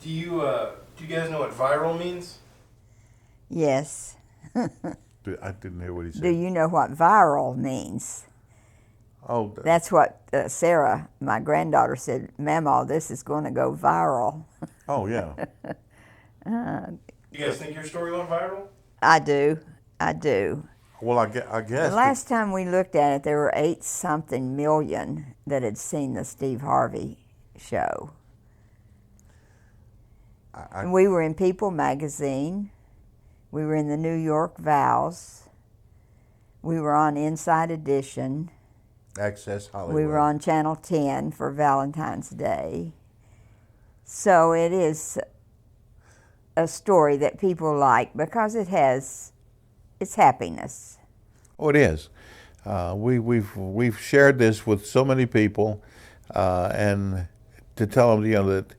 Do you guys know what viral means? Yes. I didn't hear what he said. Do you know what viral means? Oh, That's what Sarah, my granddaughter, said, Mama, this is going to go viral. oh yeah. You guys think your story went viral? I do. I do. Well, I guess. The last time we looked at it, there were 8-something million that had seen the Steve Harvey show. And we were in People magazine. We were in the New York Vows. We were on Inside Edition. Access Hollywood. We were on Channel 10 for Valentine's Day. So it is a story that people like because it's happiness. Oh, it is. We've shared this with so many people, and to tell them, that.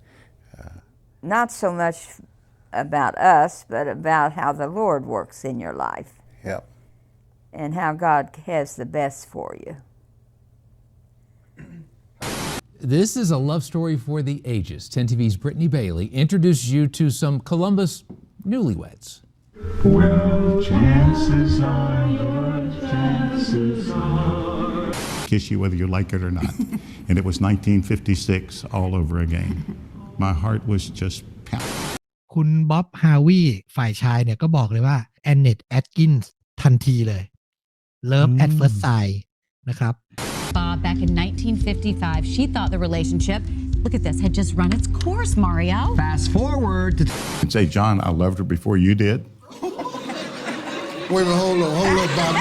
Not so much about us, but about how the Lord works in your life. Yeah. And how God has the best for you. This is a love story for the ages. 10 TV's Brittany Bailey introduced you to some Columbus newlyweds. Well, chances are, kiss you whether you like it or not. And it was 1956 all over again. My heart was just pounding. คุณบ๊อบฮาวีฝ่ายชายเนี่ยก็บอกเลยว่าแอนเนตแอดกินส์ทันทีเลย Love at first sight นะครับ Bob, back in 1955, she thought the relationship, look at this, had just run its course, Mario. Fast forward to... And say, John, I loved her before you did. Wait a minute, hold up, Bob.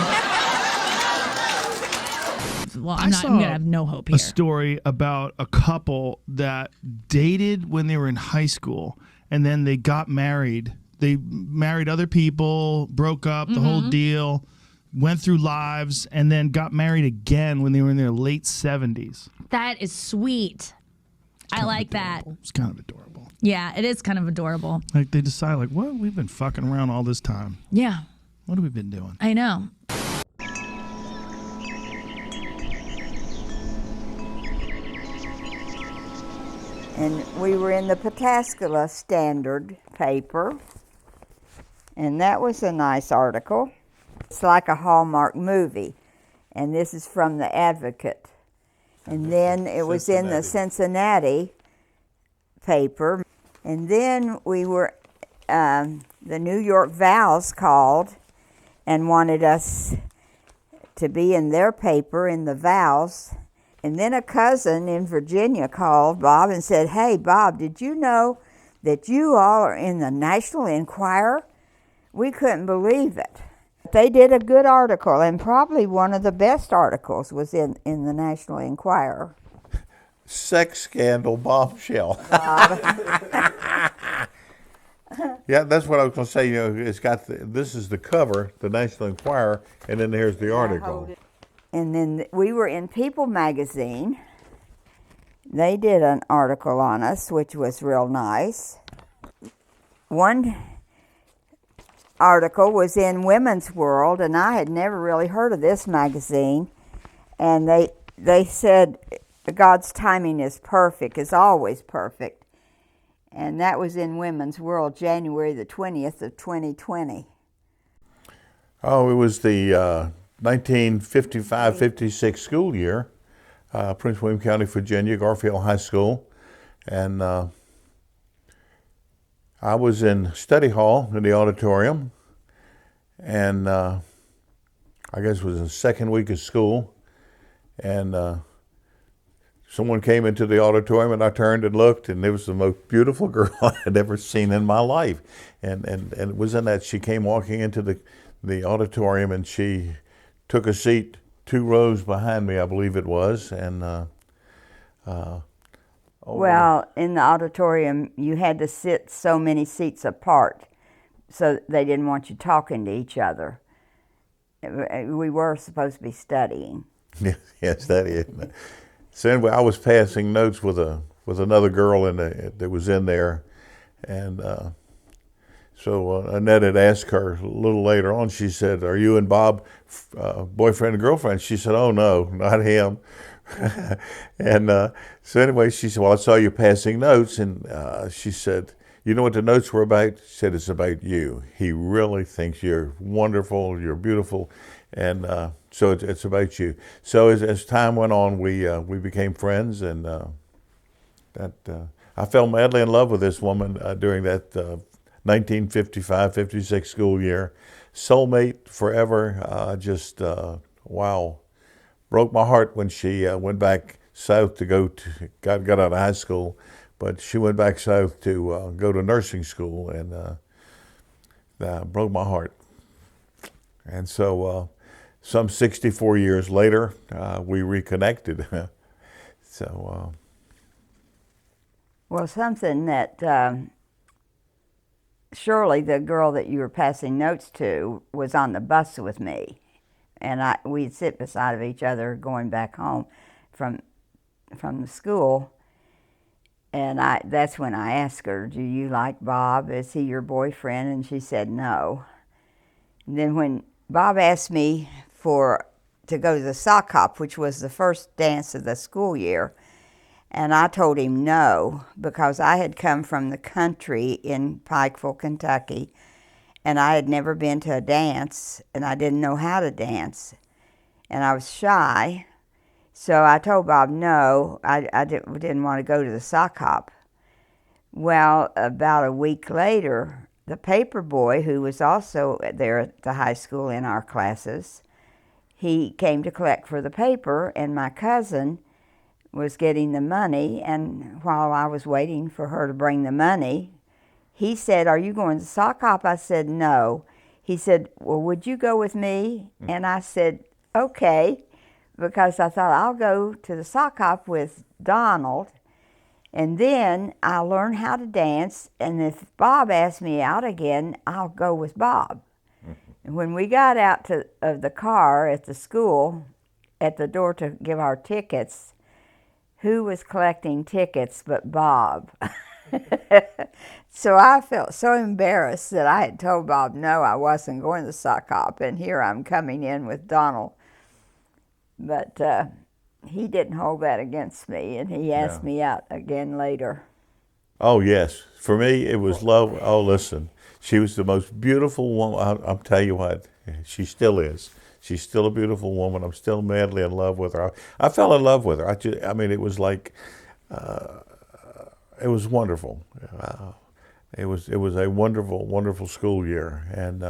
Well, I'm going to have no hope here. A story about a couple that dated when they were in high school, and then they got married. They married other people, broke up, the whole deal, went through lives, and then got married again when they were in their late 70s. That is sweet. I like that. It's kind of adorable. Yeah, it is kind of adorable. Like they decide, like, what? We've been fucking around all this time. Yeah. What have we been doing? I know. And we were in the Pataskala Standard paper, and that was a nice article. It's like a Hallmark movie, and this is from the Advocate. And then it was in the Cincinnati paper, and then we were, the New York Vows called and wanted us to be in their paper in the Vows. And then a cousin in Virginia called Bob and said, hey, Bob, did you know that you all are in the National Enquirer? We couldn't believe it. They did a good article, and probably one of the best articles was in the National Enquirer. Sex scandal bombshell. Yeah, that's what I was going to say. It's got this is the cover, the National Enquirer, and then here's the article. And then we were in People magazine. They did an article on us, which was real nice. One article was in Women's World, and I had never really heard of this magazine. And they said God's timing is perfect, is always perfect. And that was in Women's World, January the 20th of 2020. Oh, it was the 1955-56 school year, Prince William County, Virginia, Garfield High School. And I was in study hall in the auditorium, and I guess it was the second week of school, and someone came into the auditorium, and I turned and looked, and it was the most beautiful girl I had ever seen in my life. And it was in that she came walking into the auditorium, and she took a seat 2 rows behind me, I believe it was, and well, in the auditorium, you had to sit so many seats apart, so they didn't want you talking to each other. We were supposed to be studying. Yes, that is. So anyway, I was passing notes with another girl that was in there, and so Annette had asked her a little later on. She said, "Are you and Bob boyfriend and girlfriend?" She said, "Oh no, not him." And so anyway, she said, well, I saw you passing notes. And she said, you know what the notes were about? She said, it's about you. He really thinks you're wonderful, you're beautiful. And so it's about you. So as time went on, we became friends. And I fell madly in love with this woman during that 1955-56 school year. Soulmate forever, wow. Broke my heart when she went back south to got out of high school, but she went back south to go to nursing school, and broke my heart. And so some 64 years later, we reconnected. So. Well, something that Shirley, the girl that you were passing notes to, was on the bus with me. And we'd sit beside each other going back home from the school. And that's when I asked her, do you like Bob? Is he your boyfriend? And she said no. And then when Bob asked me to go to the sock hop, which was the first dance of the school year, and I told him no, because I had come from the country in Pikeville, Kentucky, and I had never been to a dance, and I didn't know how to dance, and I was shy. So I told Bob no, I didn't want to go to the sock hop. Well, about a week later, the paper boy, who was also there at the high school in our classes, he came to collect for the paper, and my cousin was getting the money, and while I was waiting for her to bring the money, he said, are you going to sock hop? I said, no. He said, well, would you go with me? And I said, okay, because I thought I'll go to the sock hop with Donald, and then I'll learn how to dance, and if Bob asks me out again, I'll go with Bob. And when we got out of the car at the school, at the door to give our tickets, who was collecting tickets but Bob? So I felt so embarrassed that I had told Bob no, I wasn't going to the sock hop, and here I'm coming in with Donald. But he didn't hold that against me, and he asked me out again later. Oh, yes. For me, it was love. Oh, listen, she was the most beautiful woman. I'll tell you what, she still is. She's still a beautiful woman. I'm still madly in love with her. I fell in love with her. I mean, it was like, it was wonderful. It was a wonderful, wonderful school year. And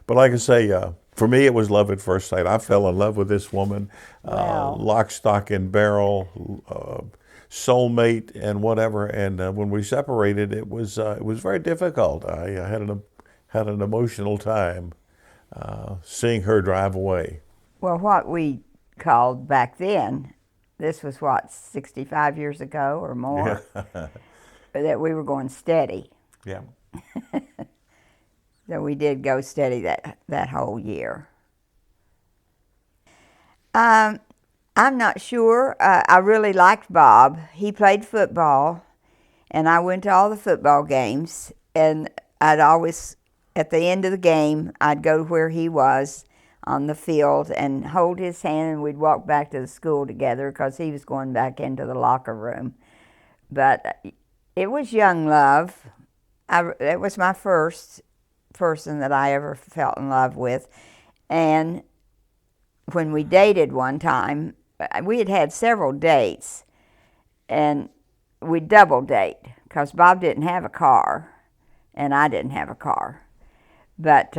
but like I say, for me, it was love at first sight. I fell in love with this woman, Wow. lock, stock, and barrel, soulmate, and whatever. And when we separated, it was very difficult. I had an emotional time. Seeing her drive away. Well, what we called back then, this was what, 65 years ago or more, that we were going steady. Yeah. So we did go steady that whole year. I'm not sure. I really liked Bob. He played football, and I went to all the football games, and I'd always, at the end of the game, I'd go where he was on the field and hold his hand, and we'd walk back to the school together because he was going back into the locker room. But it was young love. It was my first person that I ever felt in love with. And when we dated one time, we had had several dates, and we'd double date because Bob didn't have a car and I didn't have a car. But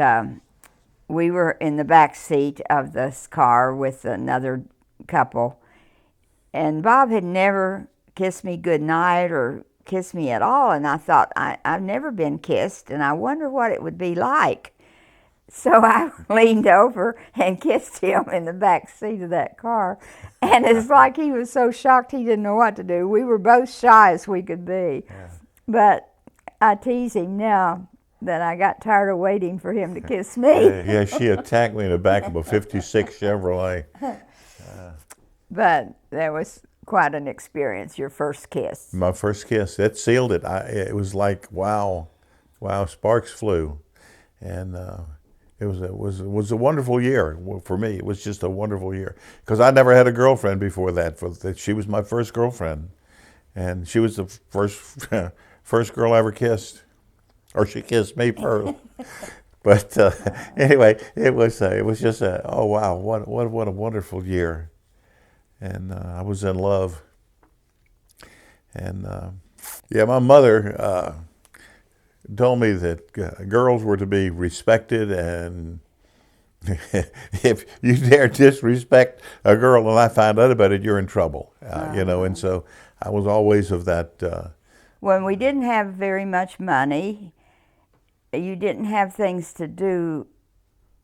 we were in the back seat of this car with another couple, and Bob had never kissed me goodnight or kissed me at all, and I thought, I've never been kissed, and I wonder what it would be like. So I leaned over and kissed him in the back seat of that car, and it's like he was so shocked he didn't know what to do. We were both shy as we could be, but I tease him now that I got tired of waiting for him to kiss me. Yeah, she attacked me in the back of a 56 Chevrolet. But that was quite an experience, your first kiss. My first kiss, that sealed it. It was like, wow, sparks flew. And was a wonderful year for me. It was just a wonderful year because I never had a girlfriend before that. She was my first girlfriend, and she was the first girl I ever kissed, or she kissed me first. But anyway, it was just oh wow, what a wonderful year, and I was in love, and yeah, my mother told me that girls were to be respected, and if you dare disrespect a girl and I find out about it, you're in trouble, you know. And so I was always of that. When we didn't have very much money, you didn't have things to do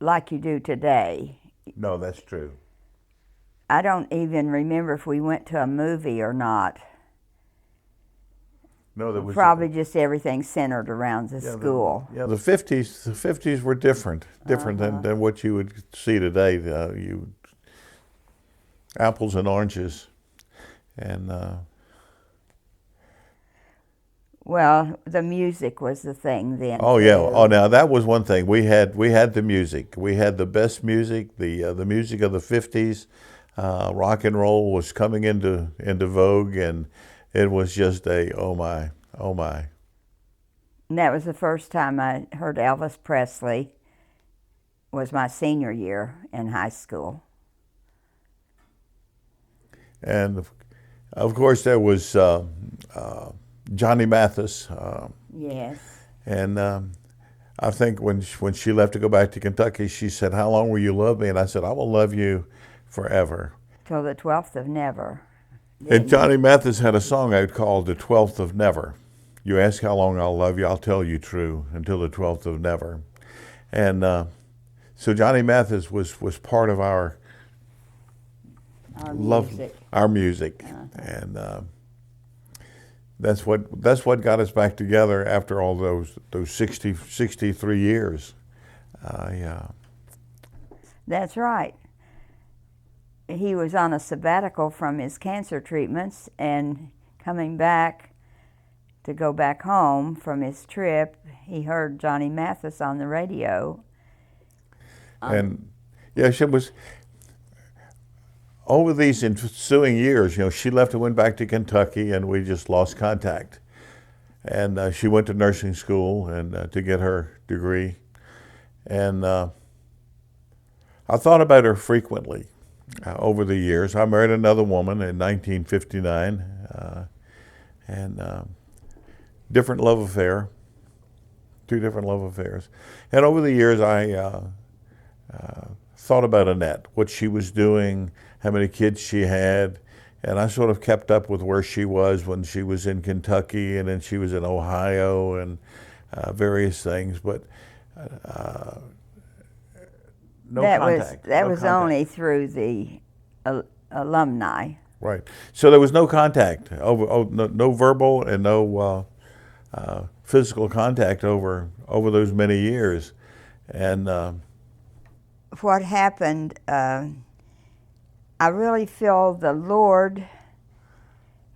like you do today. No, that's true. I don't even remember if we went to a movie or not. No, there was probably just everything centered around the school. The 50s were different than what you would see today. Apples and oranges, and well, the music was the thing then. Oh yeah. Oh, now that was one thing. We had the music. We had the best music. The music of the 50s. Rock and roll was coming into vogue, and it was just oh my. And that was the first time I heard Elvis Presley. Was my senior year in high school. And of course there was Johnny Mathis. Yes. And I think when she left to go back to Kentucky, she said, "How long will you love me?" And I said, "I will love you forever." Till the 12th of never. And Johnny Mathis had a song out called "The 12th of Never." You ask how long I'll love you, I'll tell you true, until the 12th of never. And so Johnny Mathis was part of our music. Our music. And that's what got us back together after all those 63 years. Yeah. That's right. He was on a sabbatical from his cancer treatments, and coming back to go back home from his trip, he heard Johnny Mathis on the radio. And yeah, she was, over these ensuing years, you know, she left and went back to Kentucky, and we just lost contact. And she went to nursing school and to get her degree. And I thought about her frequently over the years. I married another woman in 1959, and different love affair, 2 different love affairs. And over the years, I thought about Annette, what she was doing, how many kids she had, and I sort of kept up with where she was when she was in Kentucky, and then she was in Ohio, and various things, but no contact. That was only through the alumni. Right. So there was no contact, no verbal and no physical contact over those many years. And what happened, I really feel the Lord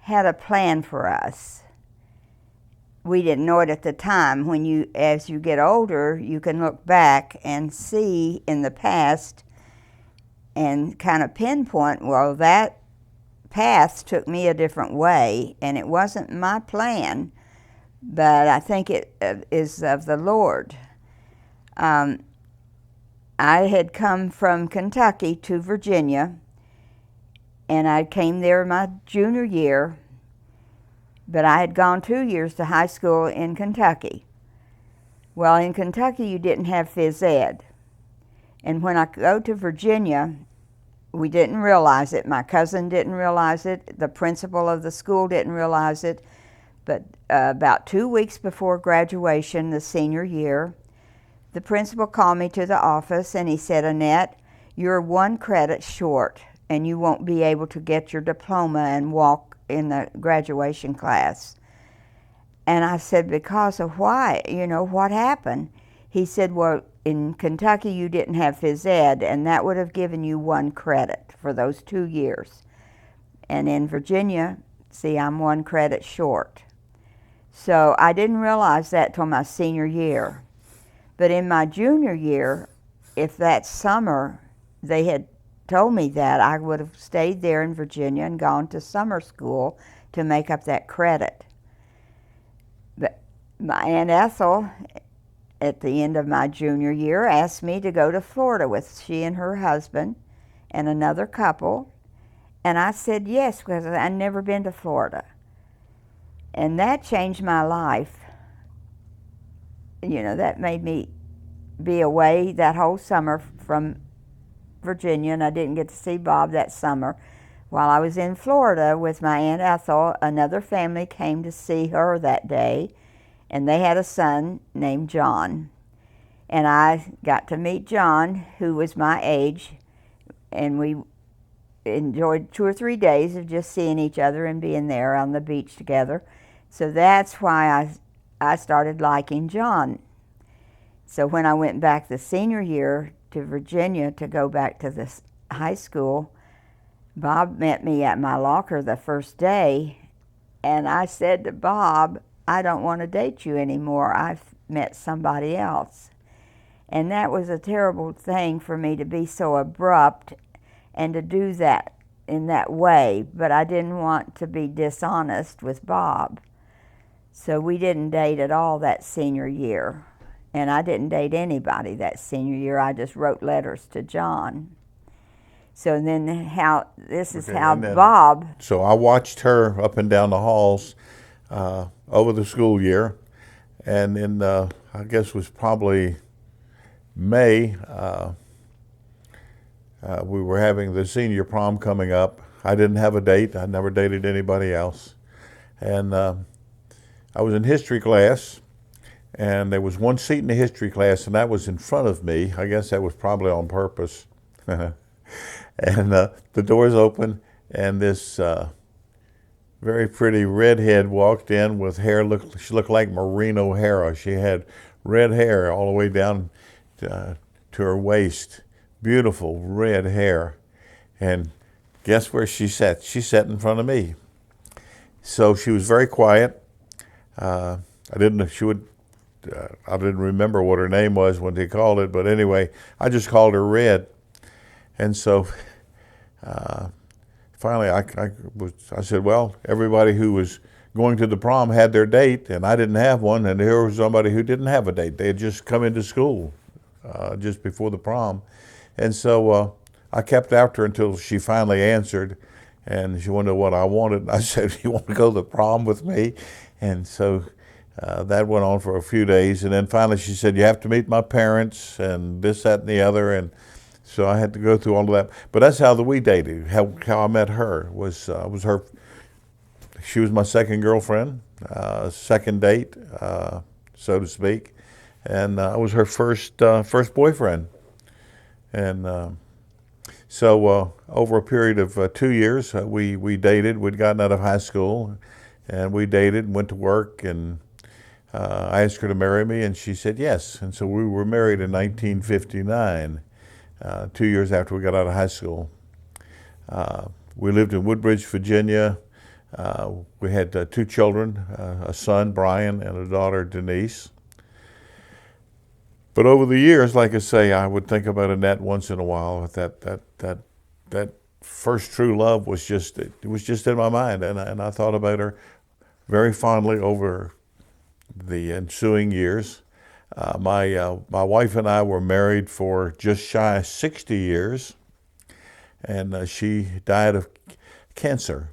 had a plan for us. We didn't know it at the time. As you get older, you can look back and see in the past and kind of pinpoint, well, that path took me a different way, and it wasn't my plan, but I think it is of the Lord. I had come from Kentucky to Virginia, and I came there my junior year, but I had gone 2 years to high school in Kentucky. Well, in Kentucky, you didn't have phys ed. And when I go to Virginia, we didn't realize it. My cousin didn't realize it. The principal of the school didn't realize it. But about 2 weeks before graduation, the senior year, the principal called me to the office, and he said, "Annette, you're 1 credit short, and you won't be able to get your diploma and walk in the graduation class." And I said, "Because of why? You know, what happened?" He said, "Well, in Kentucky you didn't have phys ed, and that would have given you 1 credit for those 2 years. And in Virginia, see, I'm 1 credit short." So I didn't realize that till my senior year. But in my junior year, if that summer they had told me that, I would have stayed there in Virginia and gone to summer school to make up that credit. But my Aunt Ethel, at the end of my junior year, asked me to go to Florida with she and her husband and another couple. And I said yes, because I'd never been to Florida. And that changed my life. You know, that made me be away that whole summer from Virginia, and I didn't get to see Bob that summer. While I was in Florida with my Aunt Ethel, another family came to see her that day, and they had a son named John. And I got to meet John, who was my age, and we enjoyed 2 or 3 days of just seeing each other and being there on the beach together. So that's why I started liking John. So when I went back the senior year to Virginia to go back to this high school, Bob met me at my locker the first day, and I said to Bob, I don't want to date you anymore. I've met somebody else. And that was a terrible thing for me to be so abrupt and to do that in that way, but I didn't want to be dishonest with Bob. So we didn't date at all that senior year. And I didn't date anybody that senior year. I just wrote letters to John. So then this is how Bob... So I watched her up and down the halls over the school year. And in, I guess it was probably May, we were having the senior prom coming up. I didn't have a date. I never dated anybody else. And I was in history class. And there was one seat in the history class, and that was in front of me. I guess that was probably on purpose. And the doors opened, and this very pretty redhead walked in with hair. She looked like Maureen O'Hara. She had red hair all the way down to her waist. Beautiful red hair. And guess where she sat? She sat in front of me. So she was very quiet. I didn't remember what her name was when they called it, but anyway, I just called her Red. And so finally I said, well, everybody who was going to the prom had their date, and I didn't have one, and here was somebody who didn't have a date. They had just come into school just before the prom. And so I kept after her until she finally answered, and she wondered what I wanted. And I said, you want to go to the prom with me? And so that went on for a few days, and then finally she said, you have to meet my parents, and this, that, and the other, and so I had to go through all of that. But that's how we dated. How I met her was her. She was my second girlfriend, second date, so to speak, and I was her first boyfriend. And so over a period of 2 years, we dated. We'd gotten out of high school, and we dated and went to work, and I asked her to marry me, and she said yes. And so we were married in 1959, 2 years after we got out of high school. We lived in Woodbridge, Virginia. We had 2 children, a son, Brian, and a daughter, Denise. But over the years, like I say, I would think about Annette once in a while. That first true love was just in my mind, and I thought about her very fondly over the ensuing years. My wife and I were married for just shy of 60 years, and she died of cancer.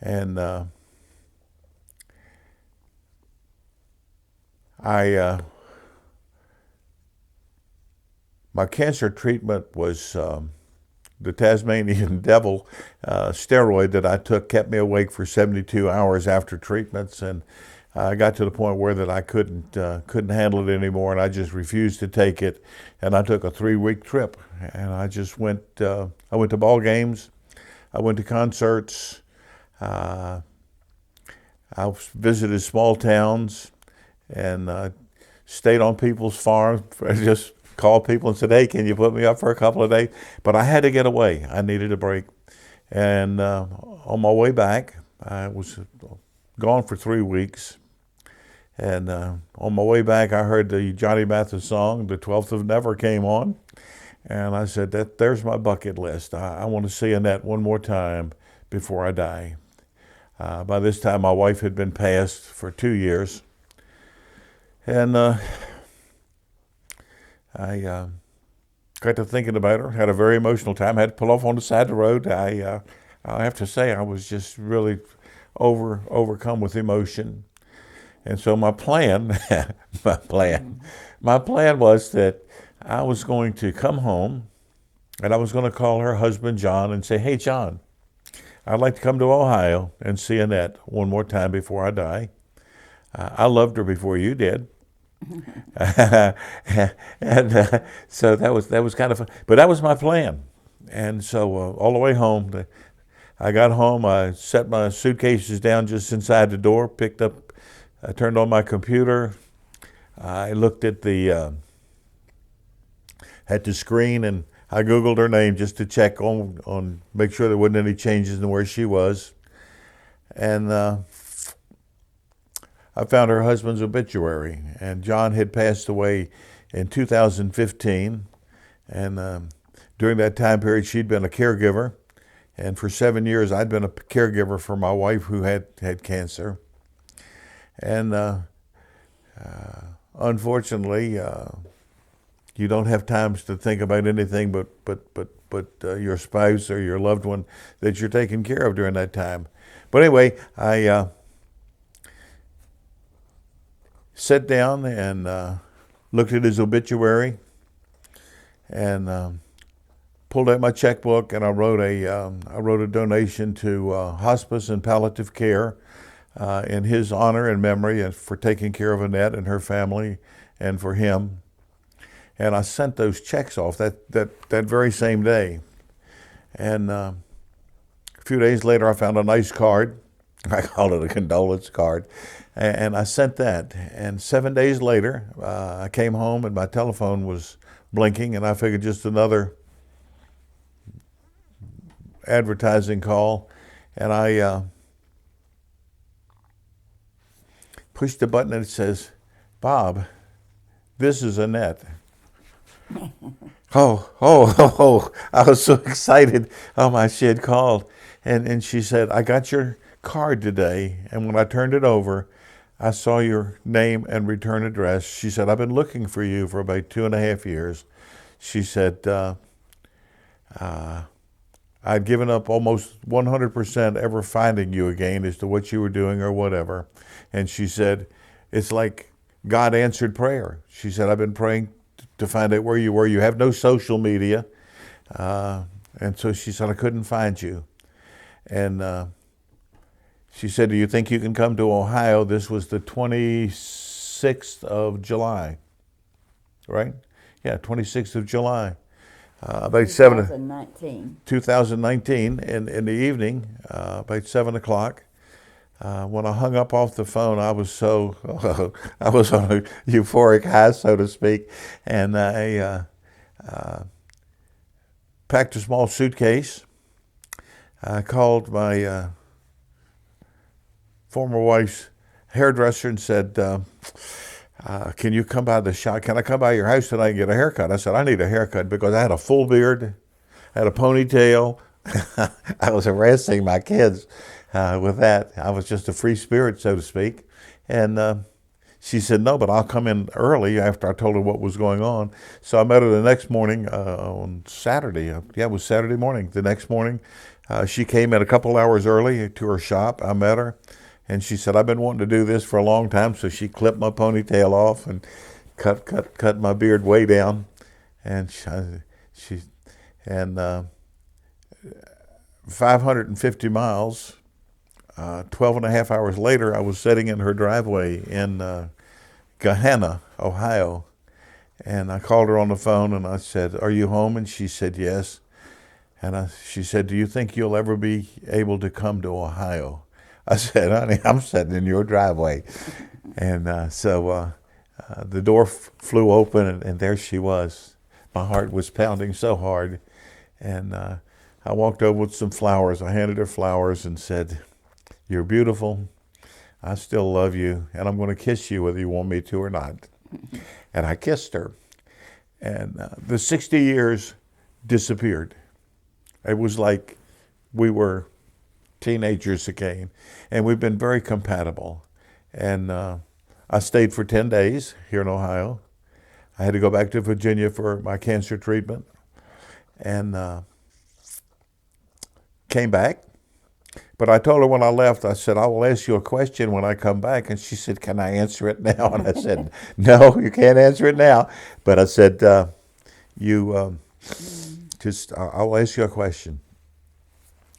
And my cancer treatment was the Tasmanian devil steroid that I took kept me awake for 72 hours after treatments, and I got to the point where that I couldn't handle it anymore, and I just refused to take it. And I took a 3-week trip, and I just went. I went to ball games, I went to concerts, I visited small towns, and stayed on people's farms. Just called people and said, "Hey, can you put me up for a couple of days?" But I had to get away. I needed a break. And on my way back, I was gone for 3 weeks. And on my way back, I heard the Johnny Mathis song, The 12th of Never, came on. And I said, there's my bucket list. I want to see Annette one more time before I die. By this time, my wife had been passed for 2 years. And I got to thinking about her, had a very emotional time, had to pull off on the side of the road. I have to say, I was just really overcome with emotion. And so my plan, my plan was that I was going to come home and I was going to call her husband, John, and say, hey, John, I'd like to come to Ohio and see Annette one more time before I die. I loved her before you did. And so that was kind of fun. But that was my plan. And so all the way home, I got home, I set my suitcases down just inside the door, I turned on my computer, I looked at the screen, and I Googled her name just to check on make sure there wasn't any changes in where she was. And I found her husband's obituary, and John had passed away in 2015. And during that time period, she'd been a caregiver. And for 7 years, I'd been a caregiver for my wife who had cancer. And unfortunately, you don't have times to think about anything but your spouse or your loved one that you're taking care of during that time. But anyway, I sat down and looked at his obituary and pulled out my checkbook, and I wrote a donation to hospice and palliative care in his honor and memory, and for taking care of Annette and her family, and for him. And I sent those checks off that very same day. And a few days later, I found a nice card. I called it a condolence card. And I sent that. And 7 days later, I came home and my telephone was blinking, and I figured just another advertising call. And I pushed the button and it says, Bob, this is Annette. Oh, I was so excited. Oh, she had called. And she said, I got your card today, and when I turned it over, I saw your name and return address. She said, I've been looking for you for about 2.5 years. She said, I'd given up almost 100% ever finding you again as to what you were doing or whatever. And she said, it's like God answered prayer. She said, I've been praying to find out where you were. You have no social media. And so she said, I couldn't find you. And she said, do you think you can come to Ohio? This was the 26th of July, right? Yeah, 26th of July. About 2019 in the evening, about 7 o'clock. When I hung up off the phone, I was on a euphoric high, so to speak, and I packed a small suitcase. I called my former wife's hairdresser and said, can you come by the shop? Can I come by your house tonight and get a haircut? I said, I need a haircut because I had a full beard, I had a ponytail. I was harassing my kids with that. I was just a free spirit, so to speak. And she said, no, but I'll come in early after I told her what was going on. So I met her the next morning on Saturday. Yeah, it was Saturday morning. The next morning, she came in a couple hours early to her shop. I met her. And she said, I've been wanting to do this for a long time. So she clipped my ponytail off and cut my beard way down. And 550 miles, 12 and a half hours later, I was sitting in her driveway in Gahanna, Ohio. And I called her on the phone and I said, are you home? And she said, yes. And she said, do you think you'll ever be able to come to Ohio? I said, honey, I'm sitting in your driveway. And so the door flew open, and there she was. My heart was pounding so hard. And I walked over with some flowers. I handed her flowers and said, you're beautiful. I still love you, and I'm going to kiss you whether you want me to or not. And I kissed her. And the 60 years disappeared. It was like we were teenagers again. And we've been very compatible. And I stayed for 10 days here in Ohio. I had to go back to Virginia for my cancer treatment. And came back. But I told her when I left, I said, I will ask you a question when I come back. And she said, can I answer it now? And I said, no, you can't answer it now. But I said, I will ask you a question.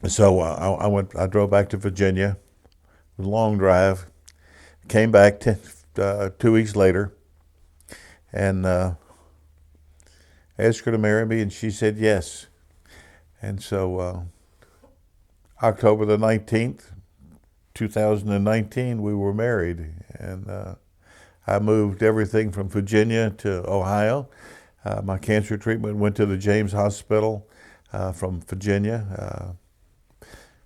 So I drove back to Virginia, it was a long drive, came back 2 weeks later, and asked her to marry me, and she said yes. And so October the 19th, 2019, we were married. And I moved everything from Virginia to Ohio. My cancer treatment went to the James Hospital from Virginia.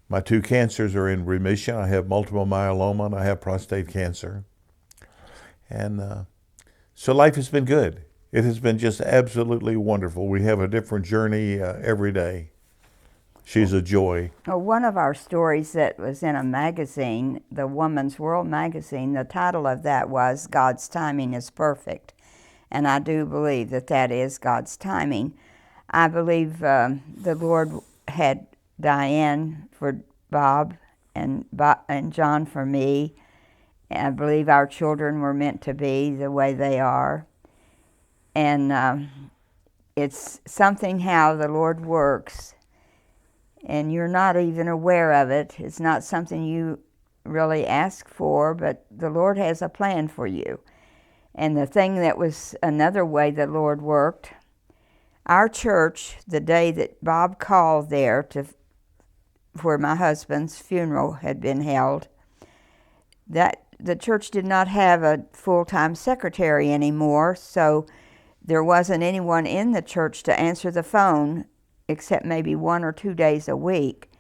My 2 cancers are in remission. I have multiple myeloma and I have prostate cancer. And so life has been good. It has been just absolutely wonderful. We have a different journey every day. She's a joy. Well, one of our stories that was in a magazine, the Woman's World magazine, the title of that was God's Timing is Perfect. And I do believe that that is God's timing. I believe the Lord had Diane for Bob and John for me. And I believe our children were meant to be the way they are. And it's something how the Lord works. And you're not even aware of it. It's not something you really ask for, but the Lord has a plan for you. And the thing that was another way the Lord worked, our church, the day that Bob called there where my husband's funeral had been held, that the church did not have a full-time secretary anymore, so there wasn't anyone in the church to answer the phone except maybe 1 or 2 days a week.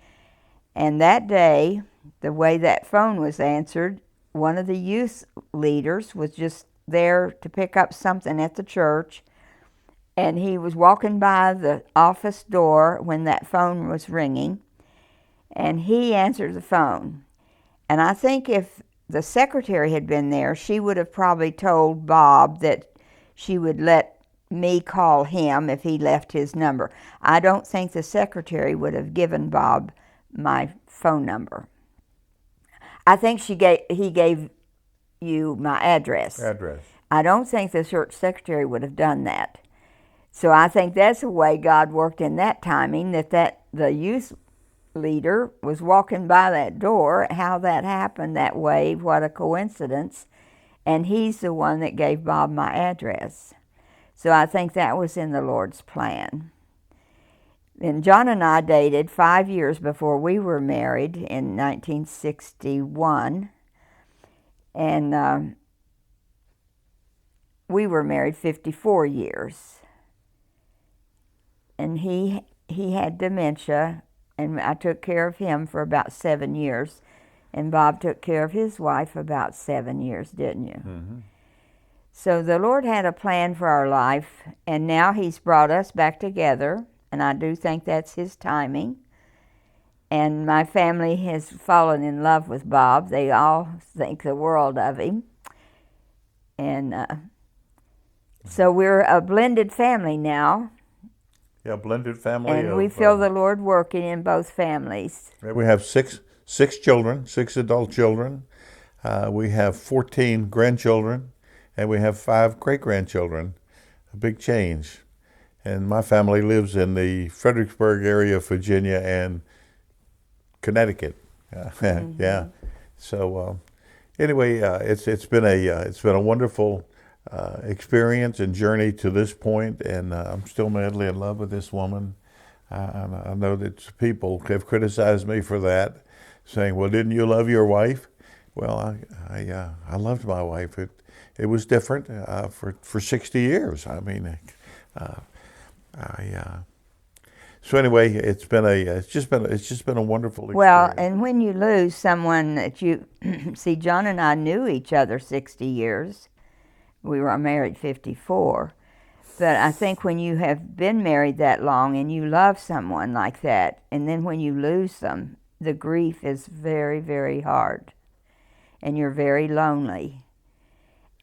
And that day, the way that phone was answered, one of the youth leaders was just there to pick up something at the church, and he was walking by the office door when that phone was ringing, and he answered the phone. And I think if the secretary had been there, she would have probably told Bob that she would let me call him if he left his number. I don't think the secretary would have given Bob my phone number. I think he gave you my address. I don't think the church secretary would have done that. So I think that's the way God worked in that timing, that the youth leader was walking by that door, how that happened that way, what a coincidence. And he's the one that gave Bob my address. So I think that was in the Lord's plan. And John and I dated 5 years before we were married in 1961. And we were married 54 years. And he had dementia, and I took care of him for about 7 years. And Bob took care of his wife about 7 years, didn't you? Mm-hmm. So the Lord had a plan for our life, and now He's brought us back together, and I do think that's His timing. And my family has fallen in love with Bob. They all think the world of him. And so we're a blended family now. Yeah, blended family. And we feel the Lord working in both families. We have six children, 6 adult children. We have 14 grandchildren. And we have 5 great-grandchildren, a big change. And my family lives in the Fredericksburg area of Virginia and Connecticut. Mm-hmm. Yeah. So anyway, it's been a wonderful experience and journey to this point, and I'm still madly in love with this woman. I know that people have criticized me for that, saying, "Well, didn't you love your wife?" Well, I loved my wife. It was different for 60 years. I mean, So anyway, it's just been a wonderful experience. Well, and when you lose someone that you see, John and I knew each other 60 years. We were married 54. But I think when you have been married that long and you love someone like that, and then when you lose them, the grief is very, very hard. And you're very lonely.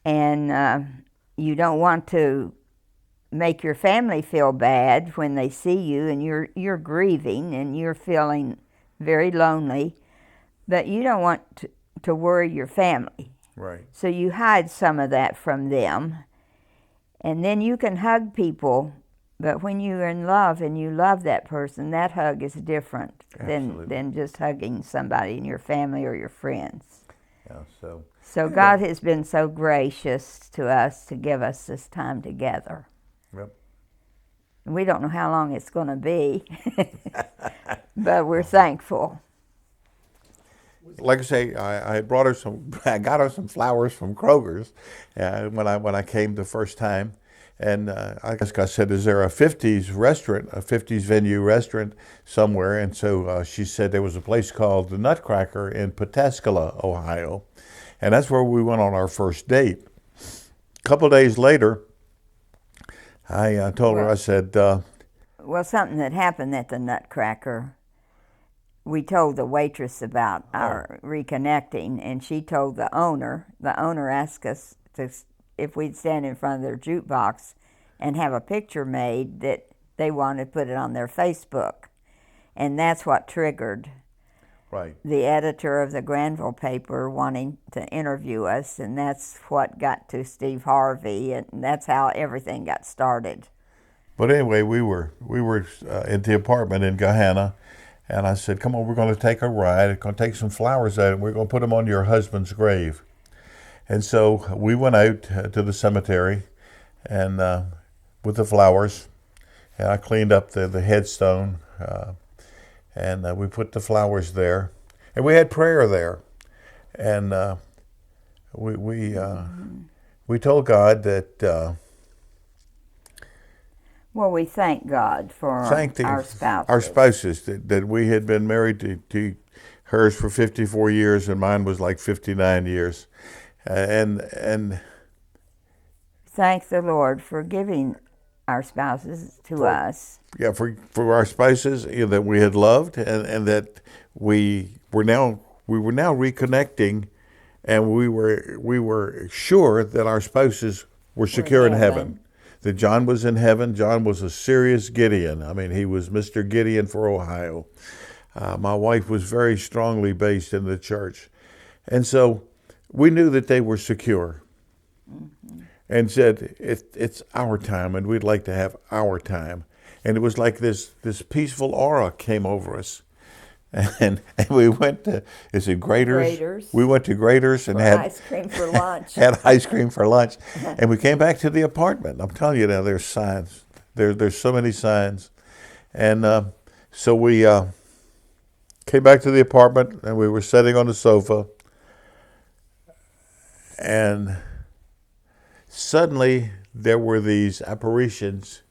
And you don't want to make your family feel bad when they see you and you're grieving and you're feeling very lonely, but you don't want to worry your family. Right. So you hide some of that from them. And then you can hug people, but when you're in love and you love that person, that hug is different than just hugging somebody in your family or your friends. Yeah, so God has been so gracious to us to give us this time together. Yep. We don't know how long it's going to be, but we're thankful. Like I say, I got her some flowers from Kroger's when I came the first time, and I said, "Is there a '50s restaurant, a '50s venue restaurant somewhere?" And so she said there was a place called the Nutcracker in Pataskala, Ohio, and that's where we went on our first date. A couple of days later, I told her, I said, well, something that happened at the Nutcracker, we told the waitress about our reconnecting, and she told the owner. The owner asked us if we'd stand in front of their jukebox and have a picture made that they wanted to put it on their Facebook. And that's what triggered the editor of the Granville paper wanting to interview us, and that's what got to Steve Harvey, and that's how everything got started. But anyway, we were in the apartment in Gahanna, and I said, "Come on, we're going to take a ride. We're going to take some flowers out, and we're going to put them on your husband's grave." And so we went out to the cemetery, and with the flowers, and I cleaned up the headstone. And we put the flowers there, and we had prayer there, and we told God that. Well, we thank God for our spouses. Our spouses that we had been married to hers for 54 years, and mine was like 59 years, and thank the Lord for giving our spouses to us. Yeah, for our spouses that we had loved, and that we were now reconnecting, and we were sure that our spouses were secure in heaven. That John was in heaven. John was a serious Gideon. I mean, he was Mr. Gideon for Ohio. My wife was very strongly based in the church, and so we knew that they were secure. Mm-hmm. And said, it's our time, and we'd like to have our time. And it was like this peaceful aura came over us. And we went to, is it Grater's? We went to Grater's and had ice cream for lunch. Had ice cream for lunch. And we came back to the apartment. I'm telling you now, there's signs. There's so many signs. And so we came back to the apartment, and we were sitting on the sofa. And suddenly, there were these apparitions,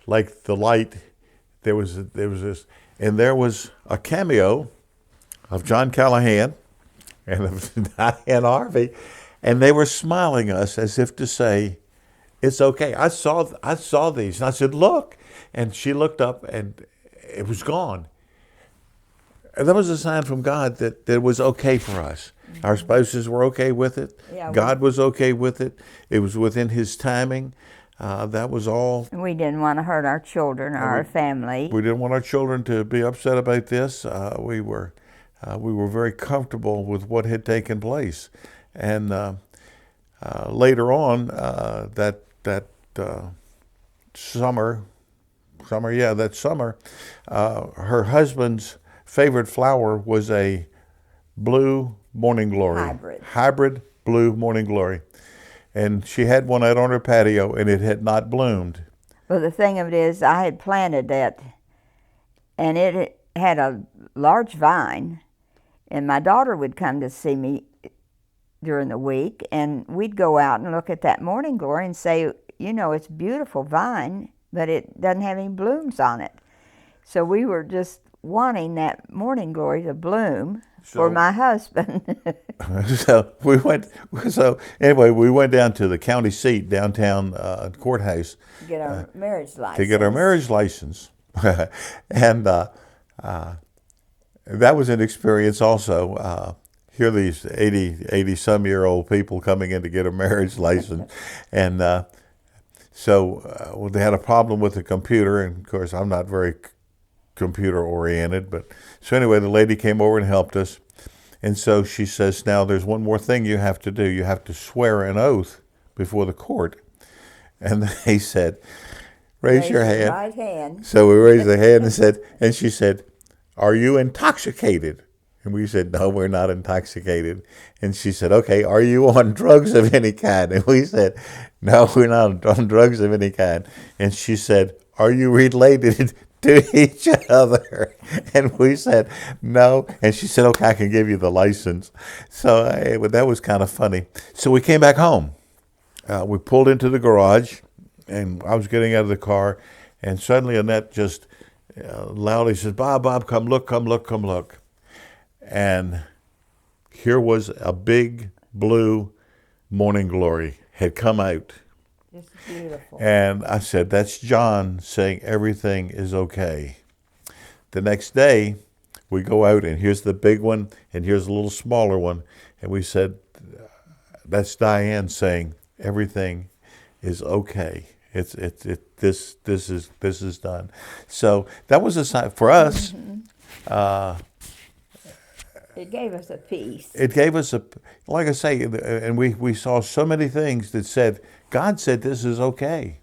like the light. There was this, and there was a cameo of John Callahan and of Diane Harvey, and they were smiling us as if to say, "It's okay." I saw these, and I said, "Look," and she looked up, and it was gone. And that was a sign from God that it was okay for us. Our spouses were okay with it. Yeah, God was okay with it. It was within His timing. That was all. We didn't want to hurt our children or our family. We didn't want our children to be upset about this. We were very comfortable with what had taken place. And later on, that summer, her husband's favorite flower was a blue morning glory. Hybrid blue morning glory. And she had one out on her patio, and it had not bloomed. Well, the thing of it is, I had planted it, and it had a large vine, and my daughter would come to see me during the week, and we'd go out and look at that morning glory and say, it's a beautiful vine, but it doesn't have any blooms on it. So we were just wanting that morning glory to bloom for my husband. So anyway, we went down to the county seat downtown courthouse To get our marriage license. to get our marriage license, and that was an experience also. Here these 80-some-year-old people coming in to get a marriage license, and so they had a problem with the computer, and of course I'm not very computer oriented, but so anyway, the lady came over and helped us, and so she says, now there's one more thing you have to do. You have to swear an oath before the court. And they said, raise your hand. Right hand. So we raised the hand and she said, are you intoxicated? And we said, no, we're not intoxicated. And she said, okay, are you on drugs of any kind? And we said, no, we're not on drugs of any kind. And she said, are you related to each other? And we said, no. And she said, okay, I can give you the license. So that was kind of funny. So we came back home. We pulled into the garage, and I was getting out of the car, and suddenly Annette just loudly says, Bob, come look. And here was a big blue morning glory had come out. It's beautiful. And I said, that's John saying everything is okay. The next day, we go out, and here's the big one, and here's a little smaller one. And we said, that's Diane saying everything is okay. This is done. So that was a sign for us. Mm-hmm. It gave us a peace. It gave us like I say, and we saw so many things that said, God said this is okay.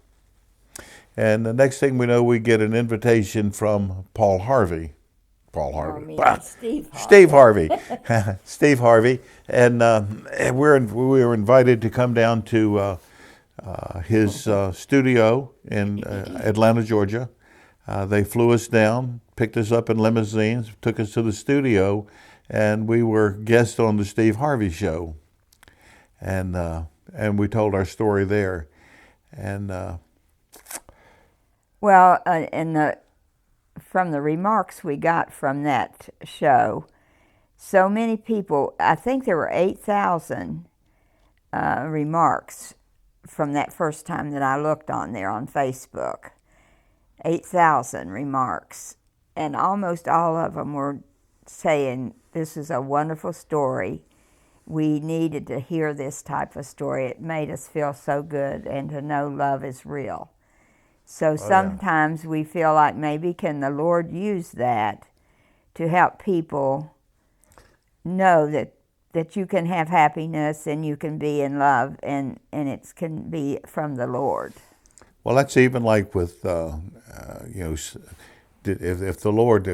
And the next thing we know, we get an invitation from Harvey. Steve Harvey. Steve Harvey. And we were invited to come down to his studio in Atlanta, Georgia. They flew us down, picked us up in limousines, took us to the studio, and we were guests on the Steve Harvey show. And we told our story there. And from the remarks we got from that show, so many people, I think there were 8,000 remarks from that first time that I looked on there on Facebook. 8,000 remarks. And almost all of them were saying, this is a wonderful story. We needed to hear this type of story. It made us feel so good, and to know love is real. So sometimes we feel like maybe can the Lord use that to help people know that you can have happiness and you can be in love, and it can be from the Lord. Well, that's even like with if the Lord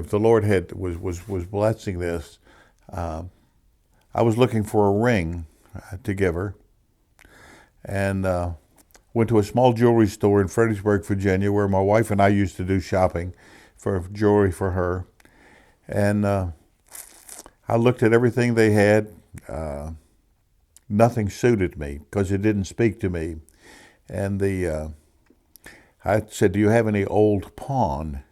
was blessing this. I was looking for a ring to give her, and went to a small jewelry store in Fredericksburg, Virginia, where my wife and I used to do shopping for jewelry for her. And I looked at everything they had. Nothing suited me because it didn't speak to me. And I said, do you have any old pawn?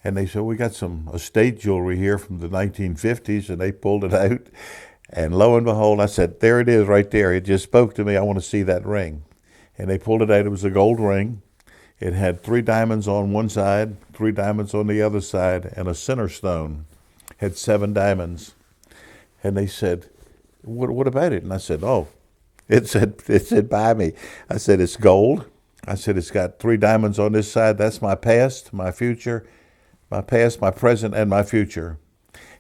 And they said, we got some estate jewelry here from the 1950s, and they pulled it out. And lo and behold, I said, there it is right there. It just spoke to me. I want to see that ring. And they pulled it out. It was a gold ring. It had 3 diamonds on one side, 3 diamonds on the other side, and a center stone. Had 7 diamonds. And they said, what about it? And I said, it said buy me. I said, it's gold. I said, it's got 3 diamonds on this side. That's my past, my future, my past, my present, and my future.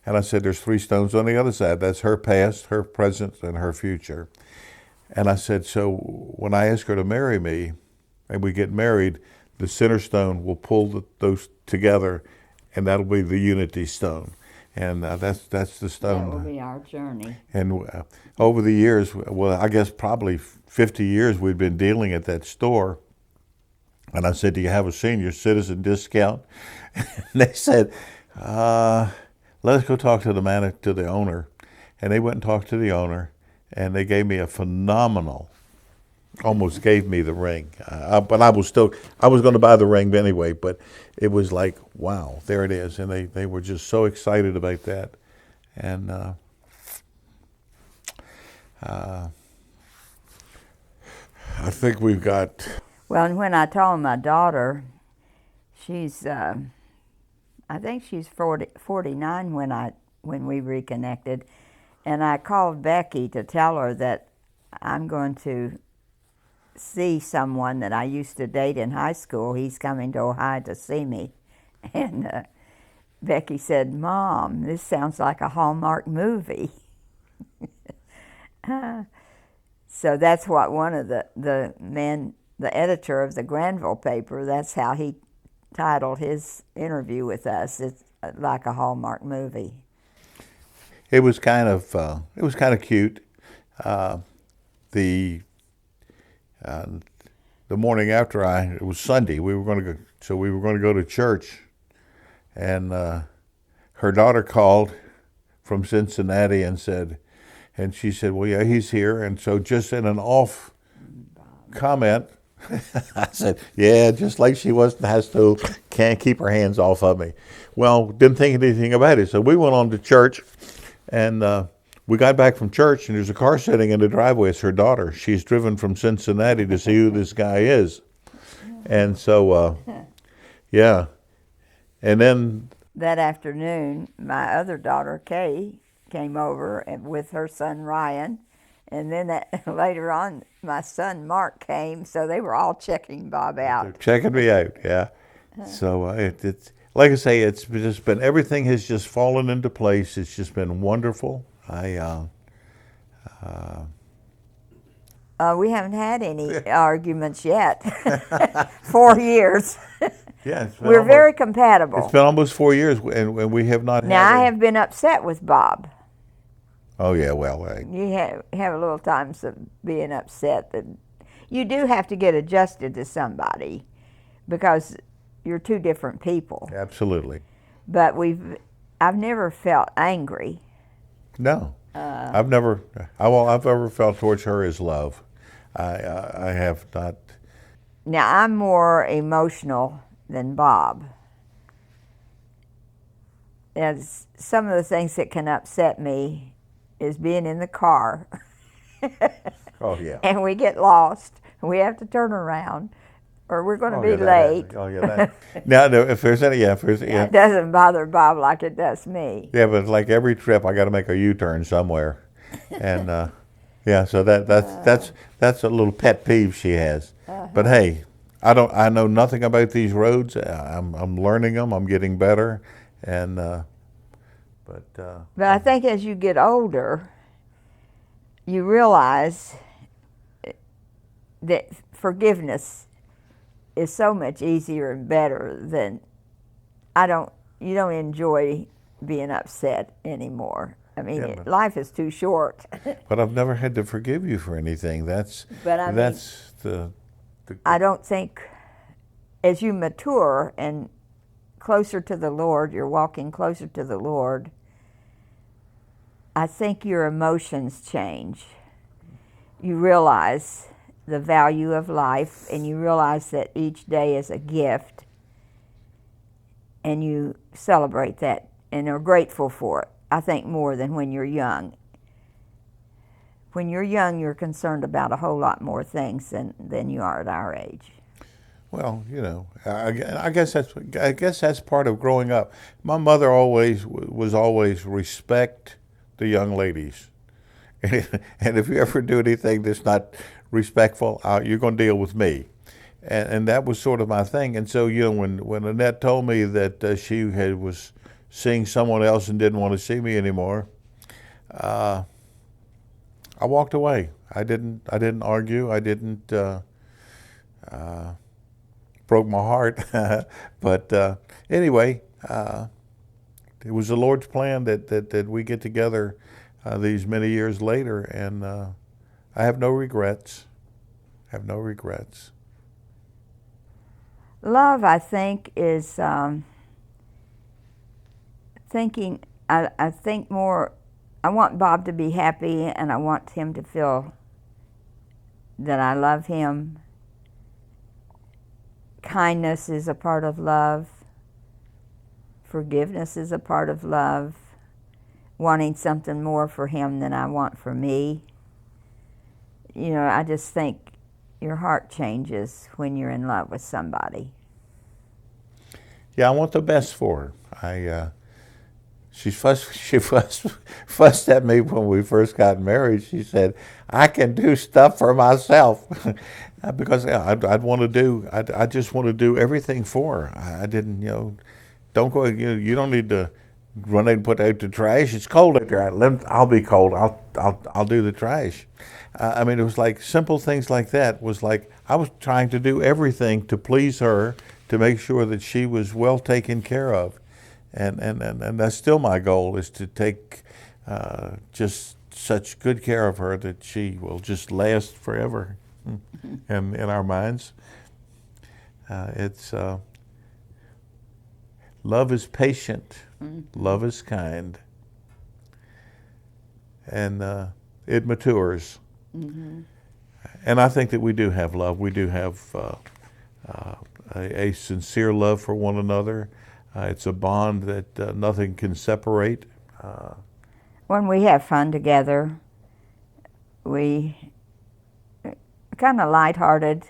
And I said, there's 3 stones on the other side. That's her past, her present, and her future. And I said, so when I ask her to marry me, and we get married, the center stone will pull those together, and that'll be the unity stone. And that's the stone. That will be our journey. And over the years, well, I guess probably 50 years, we'd been dealing at that store. And I said, do you have a senior citizen discount? And they said, let's go talk to the owner. And they went and talked to the owner, and they gave me a phenomenal almost gave me the ring. But I was going to buy the ring anyway, but it was like, wow, there it is. And they were just so excited about that. And I think we've got... Well, and when I told my daughter, she's, I think she's 49 when we reconnected, and I called Becky to tell her that I'm going to see someone that I used to date in high school. He's coming to Ohio to see me. And Becky said, "Mom, this sounds like a Hallmark movie." So that's what one of the editor of the Granville paper, that's how he titled his interview with us. It's like a Hallmark movie. It was kind of cute. The morning after it was Sunday. We were going to go to church, and her daughter called from Cincinnati and she said, "Well, yeah, he's here." And so, just in an off comment, I said, "Yeah, just like she has to, can't keep her hands off of me." Well, didn't think anything about it. So we went on to church, and we got back from church, and there's a car sitting in the driveway. It's her daughter. She's driven from Cincinnati to see who this guy is. And so, yeah. And then that afternoon, my other daughter, Kay, came over with her son, Ryan. And then later on, my son, Mark, came. So they were all checking Bob out. They're checking me out, yeah. So it's like I say, it's just been, everything has just fallen into place. It's just been wonderful. We haven't had any arguments yet. 4 years. Yeah, we're very compatible. It's been almost 4 years, and we have not. Now I have been upset with Bob. Oh yeah, well, you have a little times of being upset. That you do have to get adjusted to somebody, because you're two different people. Absolutely. But I've never felt angry. No, I've ever felt towards her is love. I have not. Now I'm more emotional than Bob. As some of the things that can upset me is being in the car. Oh yeah. And we get lost. We have to turn around, or we're going to be late. Now, if there's any, it doesn't bother Bob like it does me. Yeah, but like every trip, I got to make a U-turn somewhere, and yeah, so that's a little pet peeve she has. But hey, I know nothing about these roads. I'm learning them. I'm getting better, and but I think as you get older, you realize that forgiveness is so much easier and better than you don't enjoy being upset anymore. I mean, life is too short. But I've never had to forgive you for anything. I don't think as you mature and closer to the Lord, you're walking closer to the Lord, I think your emotions change. You realize the value of life, and you realize that each day is a gift, and you celebrate that and are grateful for it, I think, more than when you're young. When you're young, you're concerned about a whole lot more things than you are at our age. Well, you know, I guess that's part of growing up. My mother was always respect the young ladies, and if you ever do anything that's not respectful, you're going to deal with me, and that was sort of my thing. And so, you know, when Annette told me that she was seeing someone else and didn't want to see me anymore, I walked away. I didn't argue. I didn't broke my heart. But anyway, it was the Lord's plan that we get together these many years later, and I have no regrets. Love, I think, is thinking. I think more. I want Bob to be happy, and I want him to feel that I love him. Kindness is a part of love. Forgiveness is a part of love. Wanting something more for him than I want for me. You know, I just think your heart changes when you're in love with somebody. Yeah, I want the best for her. She fussed at me when we first got married. She said, "I can do stuff for myself," because I just want to do everything for her. I didn't, don't go. You don't need to run in and put out the trash. It's cold out there. I'll be cold. I'll do the trash. I mean, it was like simple things like that. Was like I was trying to do everything to please her, to make sure that she was well taken care of. And that's still my goal, is to take just such good care of her that she will just last forever in our minds. Love is patient, love is kind, and it matures. And I think that we do have love. We do have a sincere love for one another. It's a bond that nothing can separate. When we have fun together, we kind of lighthearted.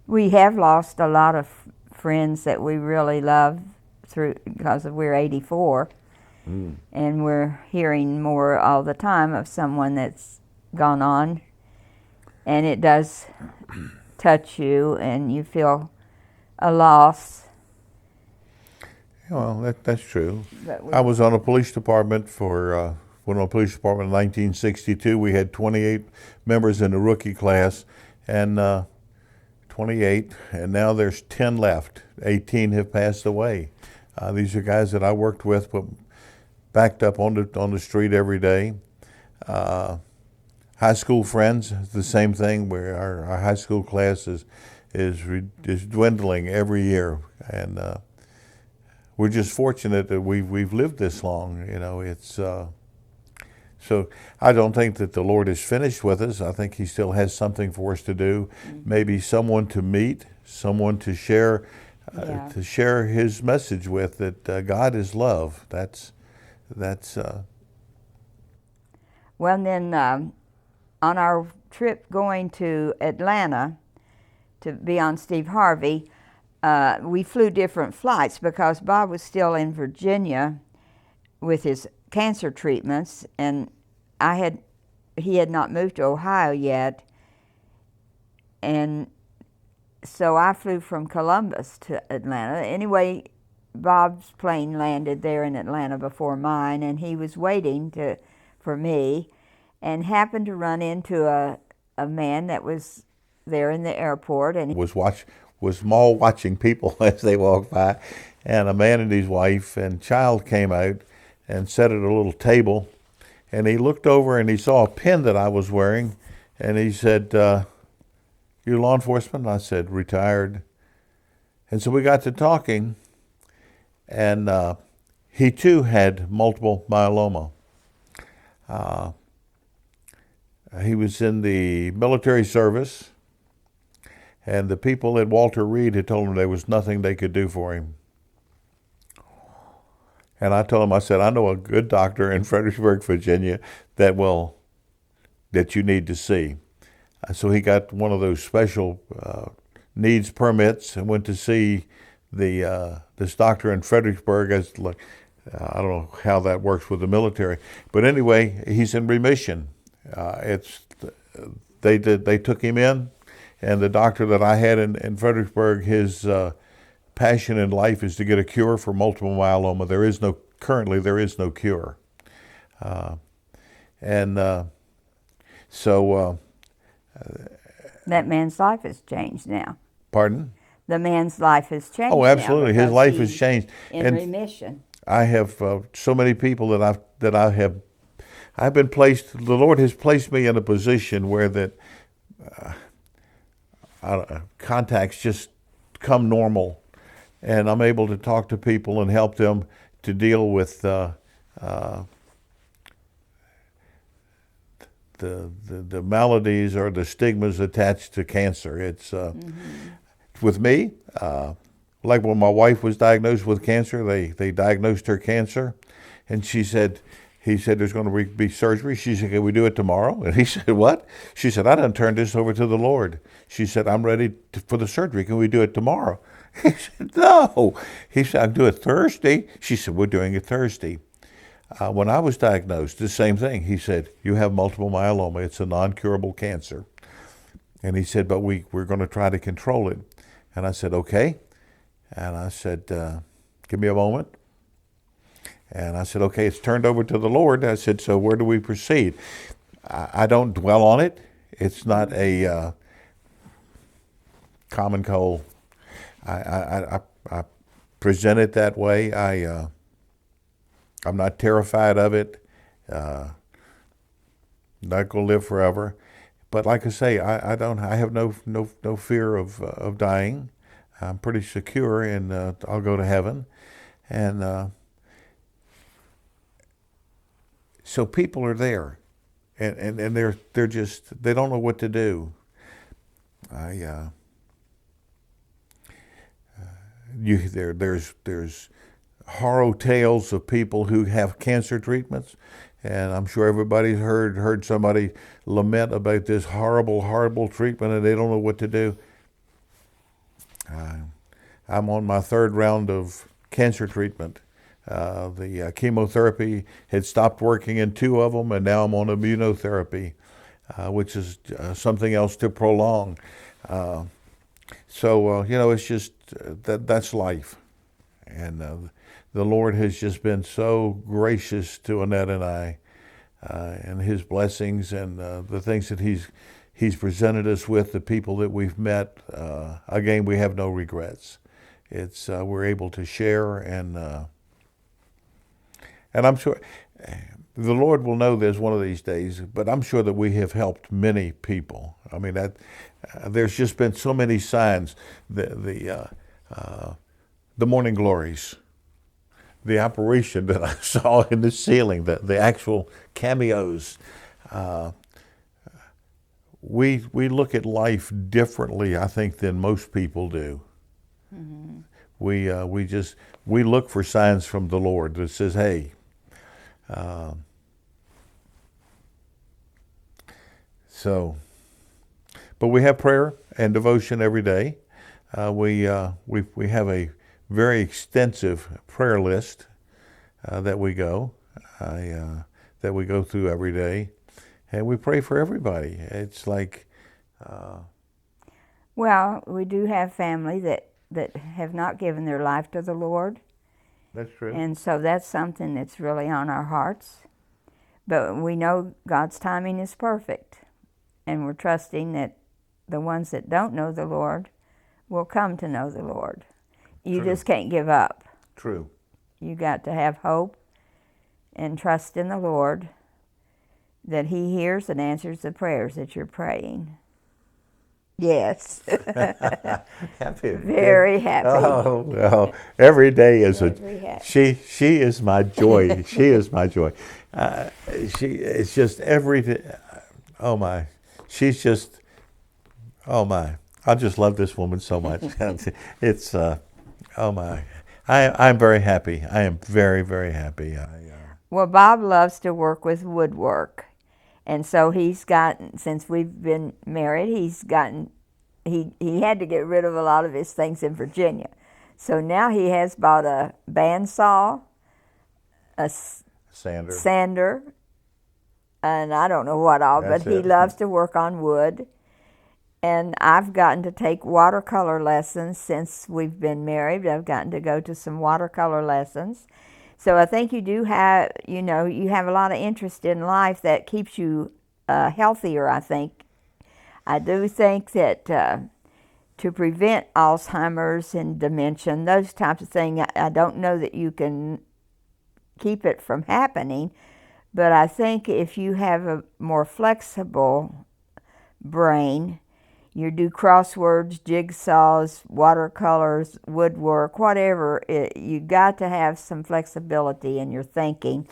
We have lost a lot of friends that we really love because we're 84, and we're hearing more all the time of someone that's gone on, and it does touch you, and you feel a loss. Well, that's true. I was on a police department went on a police department in 1962. We had 28 members in the rookie class, and 28, and now there's 10 left. 18 have passed away. These are guys that I worked with, but backed up on the street every day. High school friends, the same thing. Where our high school class is dwindling every year, and we're just fortunate that we've lived this long. So I don't think that the Lord is finished with us. I think He still has something for us to do. Maybe someone to meet, someone to share, His message with. That God is love. That's. Well, then on our trip going to Atlanta to be on Steve Harvey, we flew different flights because Bob was still in Virginia with his cancer treatments, and he had not moved to Ohio yet, and so I flew from Columbus to Atlanta. Anyway, Bob's plane landed there in Atlanta before mine, and he was waiting for me, and happened to run into a man that was there in the airport, and was mall watching people as they walked by, and a man and his wife and child came out and sat at a little table, and he looked over and he saw a pin that I was wearing, and he said, "You law enforcement?" I said, "Retired." And so we got to talking, and he too had multiple myeloma. He was in the military service, and the people at Walter Reed had told him there was nothing they could do for him. And I told him, I said, "I know a good doctor in Fredericksburg, Virginia, that you need to see." So he got one of those special needs permits and went to see this doctor in Fredericksburg. I don't know how that works with the military, but anyway, he's in remission. They took him in, and the doctor that I had in Fredericksburg, his passion in life is to get a cure for multiple myeloma. Currently there is no cure. So that man's life has changed now. Pardon? The man's life has changed. Oh, absolutely. His life has changed. In remission. I have so many people I've been placed. The Lord has placed me in a position where that contacts just come normal, and I'm able to talk to people and help them to deal with the maladies or the stigmas attached to cancer. It's with me, like when my wife was diagnosed with cancer, they diagnosed her cancer, and he said there's going to be surgery. She said, can we do it tomorrow? And he said, what? She said, I done turned this over to the Lord. She said, I'm ready for the surgery. Can we do it tomorrow? He said, no. He said, I can do it Thursday. She said, we're doing it Thursday. When I was diagnosed, the same thing. He said, you have multiple myeloma. It's a non-curable cancer. And he said, but we're going to try to control it. And I said, okay. And I said, give me a moment. And I said, okay, it's turned over to the Lord. I said, so where do we proceed? I don't dwell on it. It's not a common cold. I present it that way. I'm not terrified of it. Not going to live forever. But like I say, I have no fear of dying. I'm pretty secure, and I'll go to heaven. And so people are there, and they're just, they don't know what to do. There's horror tales of people who have cancer treatments, and I'm sure everybody's heard somebody lament about this horrible treatment, and they don't know what to do. I'm on my third round of cancer treatment. The chemotherapy had stopped working in 2 of them, and now I'm on immunotherapy, which is something else to prolong. So it's just that's life. And the Lord has just been so gracious to Annette and I, and His blessings and the things that He's presented us with, the people that we've met. Again, we have no regrets. It's we're able to share, and I'm sure the Lord will know this one of these days, but I'm sure that we have helped many people. I mean, there's just been so many signs. The morning glories, the apparition that I saw in the ceiling, the actual cameos. We look at life differently, I think, than most people do. Mm-hmm. We look for signs from the Lord that says, hey. But we have prayer and devotion every day. We have a very extensive prayer list that we go through every day, and we pray for everybody. It's like, well, we do have family that have not given their life to the Lord. That's true. And so that's something that's really on our hearts. But we know God's timing is perfect, and we're trusting that the ones that don't know the Lord will come to know the Lord. You True. just can't give up. True. You got to have hope and trust in the Lord that He hears and answers the prayers that you're praying. Yes. Happy. Very happy. Oh, well, every day is happy. She is my joy. She is my joy. It's just every day. Oh my. She's just, oh my. I just love this woman so much. It's, oh my. I'm very happy. I am very, very happy. Well, Bob loves to work with woodwork. And so he's gotten, since we've been married, he had to get rid of a lot of his things in Virginia. So now he has bought a bandsaw, a sander, and I don't know what all, but he loves to work on wood. And I've gotten to take watercolor lessons since we've been married. I've gotten to go to some watercolor lessons. So I think you do have, you have a lot of interest in life that keeps you healthier, I think. I do think that to prevent Alzheimer's and dementia, those types of things, I don't know that you can keep it from happening, but I think if you have a more flexible brain, you do crosswords, jigsaws, watercolors, woodwork, whatever, you got to have some flexibility in your thinking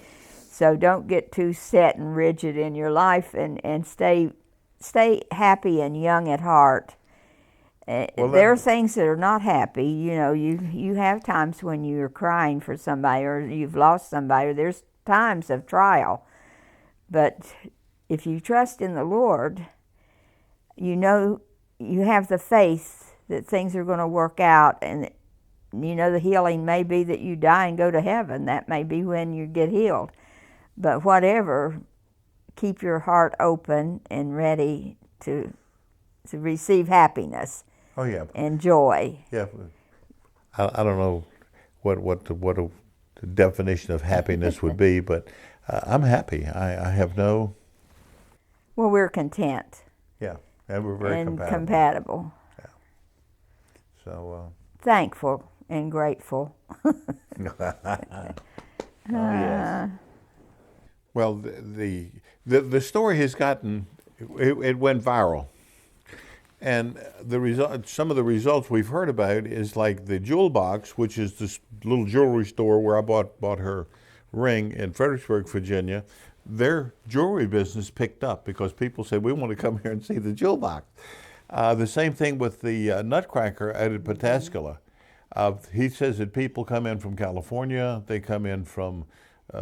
So don't get too set and rigid in your life, and stay happy and young at heart. There are things that are not happy. You know, you have times when you're crying for somebody or you've lost somebody, or there's times of trial. But if you trust in the Lord, you know you have the faith that things are going to work out, and you know the healing may be that you die and go to heaven. That may be when you get healed. But whatever, keep your heart open and ready to receive happiness. Oh yeah. And joy. Yeah. I don't know what the definition of happiness would be, but I'm happy. I have no. Well, we're content. Yeah, and we're very compatible. Yeah. So. Thankful and grateful. Oh, yes. Well, the story has gotten, it went viral. And some of the results we've heard about is like the Jewel Box, which is this little jewelry store where I bought her ring in Fredericksburg, Virginia. Their jewelry business picked up because people said, we want to come here and see the Jewel Box. The same thing with the Nutcracker out at Pataskala. He says that people come in from California, they come in from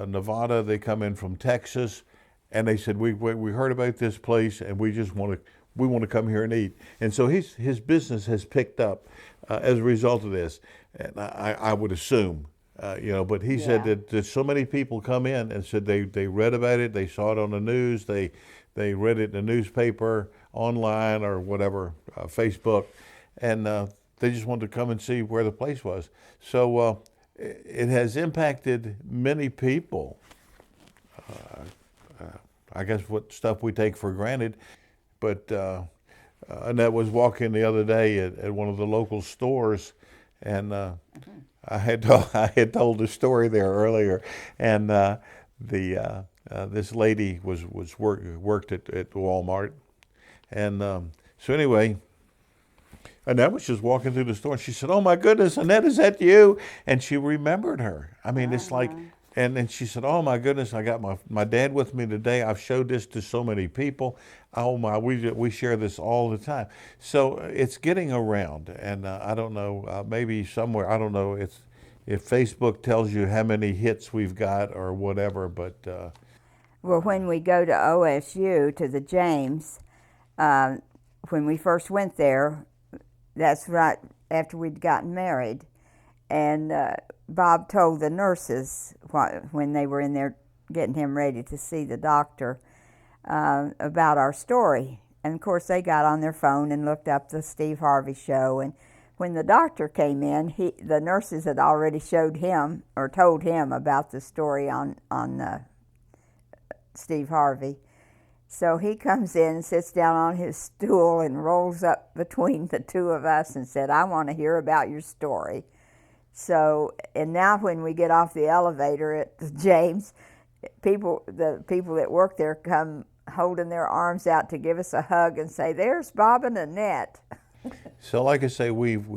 Nevada, they come in from Texas, and they said, we heard about this place and we just want to come here and eat. And so his business has picked up as a result of this. And I would assume, but he said that so many people come in and said they read about it, they saw it on the news, they read it in the newspaper, online or whatever, Facebook, and they just wanted to come and see where the place was. So it has impacted many people. I guess what stuff we take for granted. But Annette was walking the other day at one of the local stores, and I had told the story there earlier, and this lady worked at Walmart, and so anyway, Annette was just walking through the store, and she said, "Oh my goodness, Annette, is that you?" And she remembered her. I mean, it's like. And then she said, "Oh my goodness, I got my dad with me today. I've showed this to so many people. Oh my, we share this all the time." So it's getting around, and I don't know, maybe somewhere, I don't know if Facebook tells you how many hits we've got or whatever, but. Well, when we go to OSU, to the James, when we first went there, that's right after we'd gotten married, and Bob told the nurses when they were in there getting him ready to see the doctor about our story. And of course they got on their phone and looked up the Steve Harvey show. And when the doctor came in, the nurses had already showed him or told him about the story on Steve Harvey. So he comes in and sits down on his stool and rolls up between the two of us and said, "I want to hear about your story." So, and now when we get off the elevator at the James, the people that work there come holding their arms out to give us a hug and say, "There's Bob and Annette." So, like I say, we've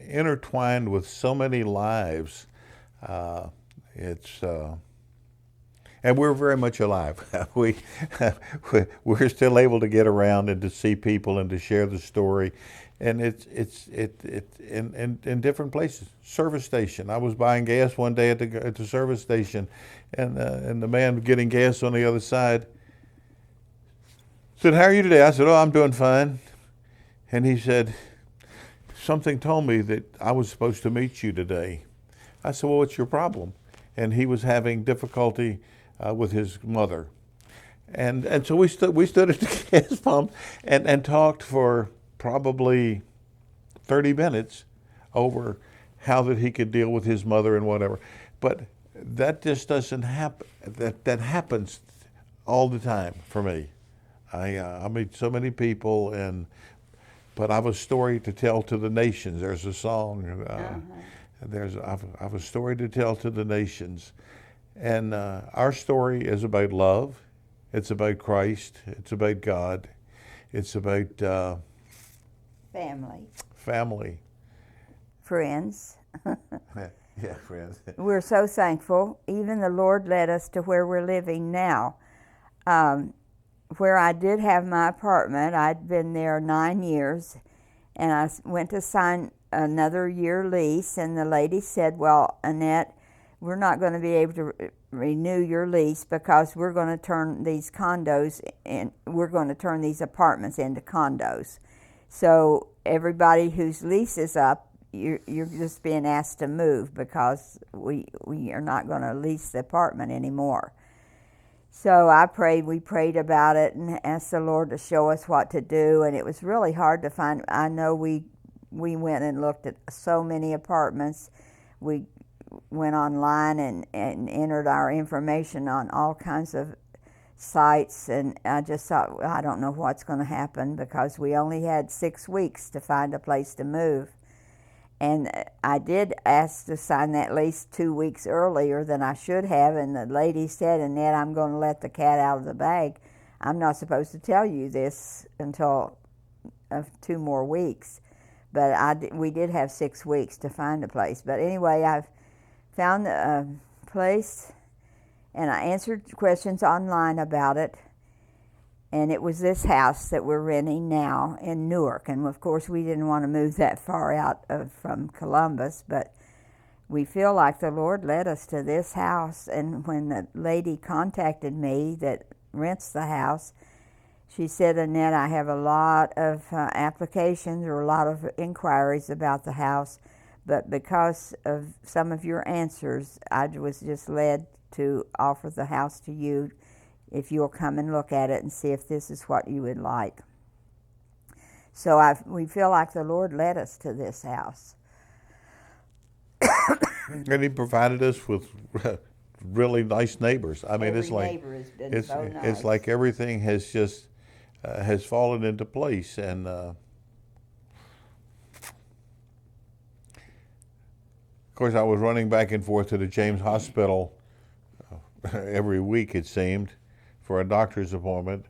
intertwined with so many lives. And we're very much alive. We're still able to get around and to see people and to share the story. And it's in different places. Service station. I was buying gas one day at the service station, and the man getting gas on the other side said, "How are you today?" I said, "Oh, I'm doing fine." And he said, "Something told me that I was supposed to meet you today." I said, "Well, what's your problem?" And he was having difficulty with his mother, and so we stood at the gas pump and talked for probably 30 minutes over how that he could deal with his mother and whatever. But that just doesn't happen. That happens all the time for me. I meet so many people, but I have a story to tell to the nations. There's a song. I have a story to tell to the nations. And our story is about love. It's about Christ. It's about God. It's about family. Family. Friends. Yeah, friends. We're so thankful. Even the Lord led us to where we're living now. Where I did have my apartment, I'd been there 9 years, and I went to sign another year lease, and the lady said, well, Annette, we're not going to be able to renew your lease because we're going to turn these condos and we're going to turn these apartments into condos. So everybody whose lease is up, you're just being asked to move because we are not going to lease the apartment anymore. So we prayed about it and asked the Lord to show us what to do, and it was really hard to find. I know we went and looked at so many apartments. We went online and entered our information on all kinds of sites, and I just thought, well, I don't know what's going to happen because we only had 6 weeks to find a place to move. And I did ask to sign that lease 2 weeks earlier than I should have, and the lady said, Annette, I'm going to let the cat out of the bag. I'm not supposed to tell you this until 2 more weeks. But we did have 6 weeks to find a place. But anyway, I've found a place, and I answered questions online about it. And it was this house that we're renting now in Newark. And of course, we didn't want to move that far out from Columbus, but we feel like the Lord led us to this house. And when the lady contacted me that rents the house, she said, Annette, I have a lot of applications or a lot of inquiries about the house, but because of some of your answers, I was just led to offer the house to you if you'll come and look at it and see if this is what you would like. So we feel like the Lord led us to this house. And He provided us with really nice neighbors. I mean, Every it's like neighbor has been so nice. It's like everything has just has fallen into place. And of course, I was running back and forth to the James Hospital every week, it seemed, for a doctor's appointment,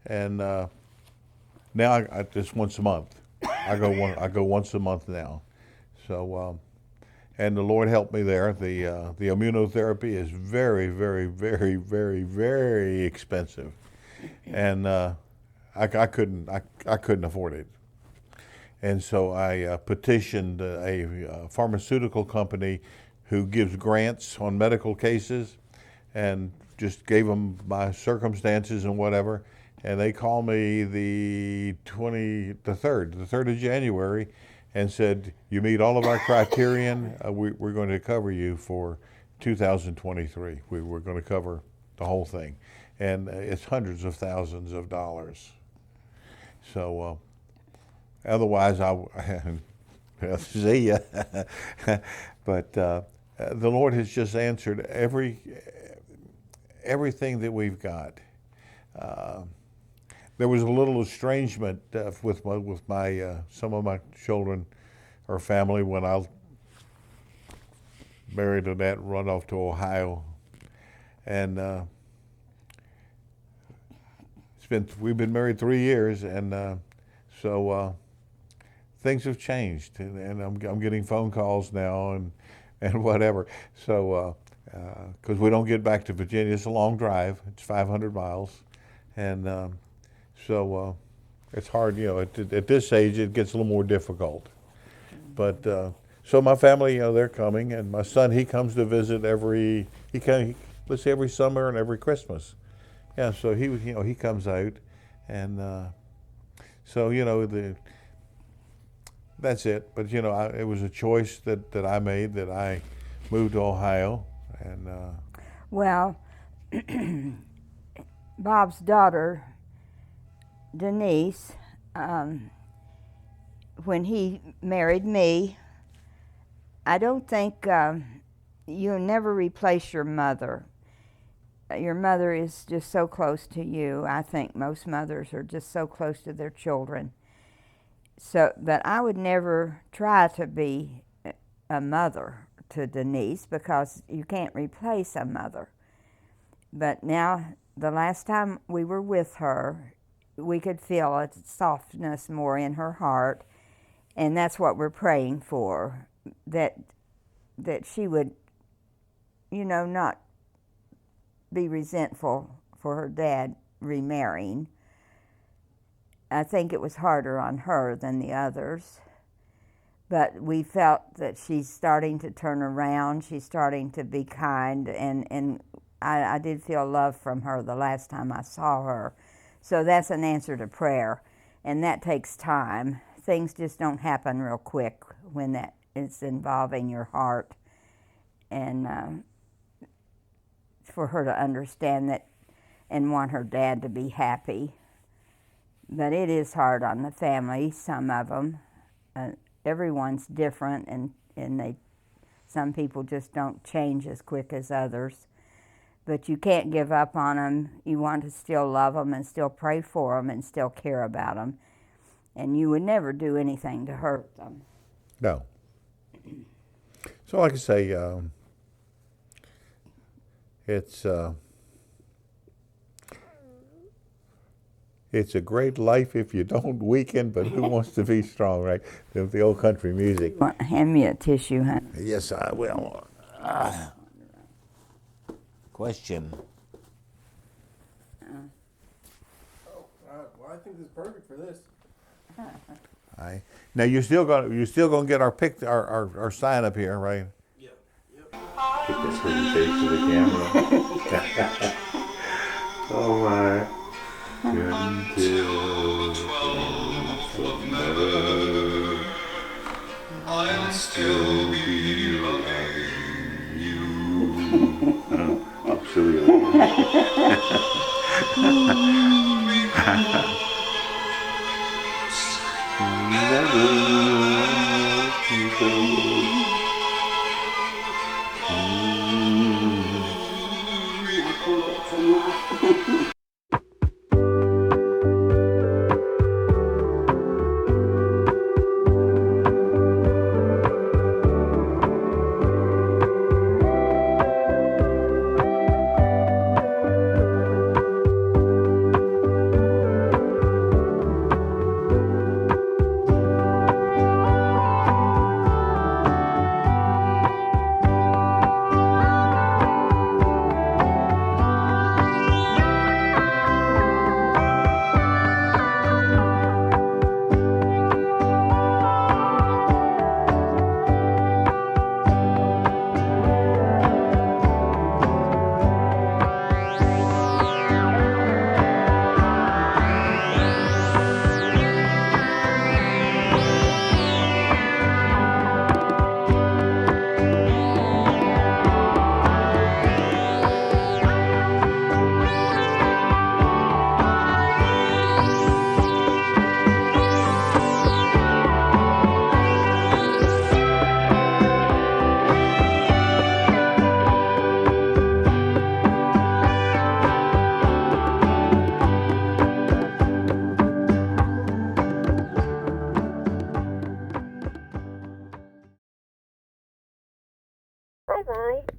and now I just once a month. I go once a month now. So, and the Lord helped me there. The immunotherapy is very, very, very, very, very expensive, and I couldn't afford it. And so I petitioned a pharmaceutical company who gives grants on medical cases, and just gave them my circumstances and whatever, and they called me the 3rd of January, and said, you meet all of our criterion, we're going to cover you for 2023. We're going to cover the whole thing, and it's hundreds of thousands of dollars. So otherwise, I'll see ya. But the Lord has just answered everything that we've got. There was a little estrangement with my some of my children or family when I married Annette and run off to Ohio, and we've been married 3 years, and so things have changed, and I'm getting phone calls now and whatever. So. Because we don't get back to Virginia. It's a long drive. It's 500 miles. And so it's hard, at this age it gets a little more difficult. But so my family, they're coming, and my son, he comes to visit every summer and every Christmas. Yeah, so he comes out, and so that's it. But it was a choice that I made, that I moved to Ohio. And well, Bob's daughter, Denise, when he married me, I don't think you'll never replace your mother. Your mother is just so close to you. I think most mothers are just so close to their children. So, but I would never try to be a mother to Denise, because you can't replace a mother. But now, the last time we were with her, we could feel a softness more in her heart, and that's what we're praying for, that that she would, not be resentful for her dad remarrying. I think it was harder on her than the others. But we felt that she's starting to turn around. She's starting to be kind, and I did feel love from her the last time I saw her. So that's an answer to prayer, and that takes time. Things just don't happen real quick when that is involving your heart. And for her to understand that and want her dad to be happy. But it is hard on the family, some of them. Everyone's different, and some people just don't change as quick as others. But you can't give up on them. You want to still love them and still pray for them and still care about them. And you would never do anything to hurt them. No. So like I say, it's a great life if you don't weaken, but who wants to be strong, right? The old country music. Hand me a tissue, honey. Yes, I will. Question. Well, I think this is perfect for this. Now you're still gonna get our sign up here, right? Yep. Get this pretty face to the camera. Oh my. Until 12th of November, I'll still be loving you. Absolutely. Never let you go.